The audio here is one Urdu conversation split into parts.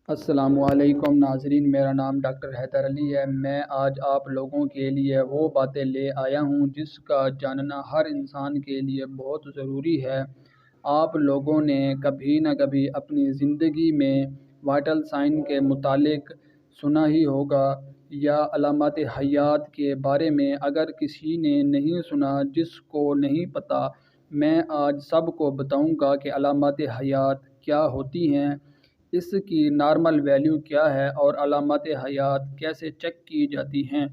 السلام علیکم ناظرین، میرا نام ڈاکٹر حیدر علی ہے۔ میں آج آپ لوگوں کے لیے وہ باتیں لے آیا ہوں جس کا جاننا ہر انسان کے لیے بہت ضروری ہے۔ آپ لوگوں نے کبھی نہ کبھی اپنی زندگی میں وائٹل سائن کے متعلق سنا ہی ہوگا یا علامات حیات کے بارے میں اگر کسی نے نہیں سنا، جس کو نہیں پتہ، میں آج سب کو بتاؤں گا کہ علامات حیات کیا ہوتی ہیں، اس کی نارمل ویلیو کیا ہے اور علامات حیات کیسے چیک کی جاتی ہیں۔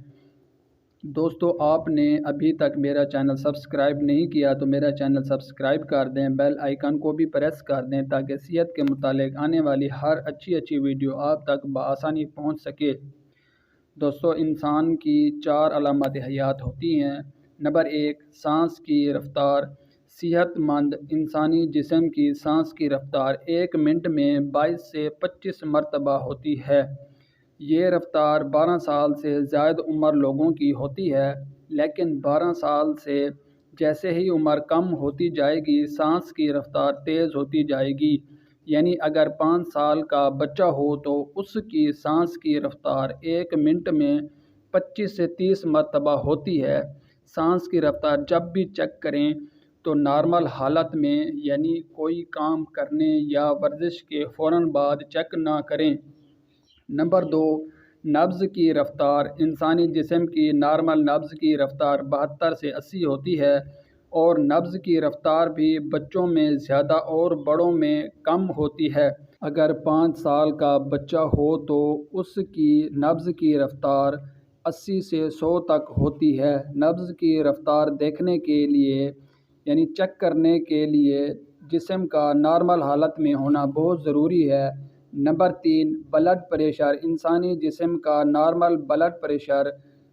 دوستو، آپ نے ابھی تک میرا چینل سبسکرائب نہیں کیا تو میرا چینل سبسکرائب کر دیں، بیل آئیکن کو بھی پریس کر دیں تاکہ صحت کے متعلق آنے والی ہر اچھی ویڈیو آپ تک بآسانی پہنچ سکے۔ دوستو، انسان کی 4 علامات حیات ہوتی ہیں۔ نمبر 1، سانس کی رفتار۔ صحت مند انسانی جسم کی سانس کی رفتار 1 منٹ میں 22 سے 25 مرتبہ ہوتی ہے۔ یہ رفتار 12 سال سے زائد عمر لوگوں کی ہوتی ہے، لیکن 12 سال سے جیسے ہی عمر کم ہوتی جائے گی، سانس کی رفتار تیز ہوتی جائے گی۔ یعنی اگر 5 سال کا بچہ ہو تو اس کی سانس کی رفتار 1 منٹ میں 25 سے 30 مرتبہ ہوتی ہے۔ سانس کی رفتار جب بھی چیک کریں تو نارمل حالت میں، یعنی کوئی کام کرنے یا ورزش کے فوراً بعد چیک نہ کریں۔ نمبر 2، نبض کی رفتار۔ انسانی جسم کی نارمل نبض کی رفتار 72 سے 80 ہوتی ہے، اور نبض کی رفتار بھی بچوں میں زیادہ اور بڑوں میں کم ہوتی ہے۔ اگر 5 سال کا بچہ ہو تو اس کی نبض کی رفتار 80 سے 100 تک ہوتی ہے۔ نبض کی رفتار دیکھنے کے لیے، یعنی چیک کرنے کے لیے، جسم کا نارمل حالت میں ہونا بہت ضروری ہے۔ Number 3، blood pressure. انسانی جسم کا نارمل بلڈ پریشر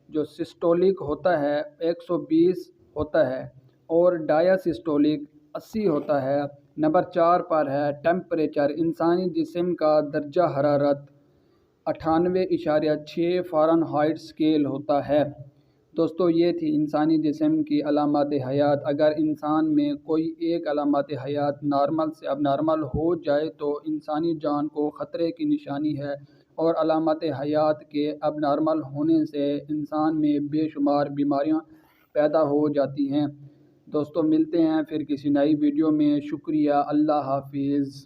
جو سسٹولک ہوتا ہے 120 ہوتا ہے اور ڈایاسٹولک 80 ہوتا ہے۔ نمبر 4 پر ہے ٹیمپریچر۔ انسانی جسم کا درجہ حرارت 98.6 فارنہائٹ اسکیل ہوتا ہے۔ دوستو، یہ تھی انسانی جسم کی علامات حیات۔ اگر انسان میں کوئی ایک علامات حیات نارمل سے اب نارمل ہو جائے تو انسانی جان کو خطرے کی نشانی ہے، اور علامات حیات کے اب نارمل ہونے سے انسان میں بے شمار بیماریاں پیدا ہو جاتی ہیں۔ دوستو، ملتے ہیں پھر کسی نئی ویڈیو میں۔ شکریہ، اللہ حافظ۔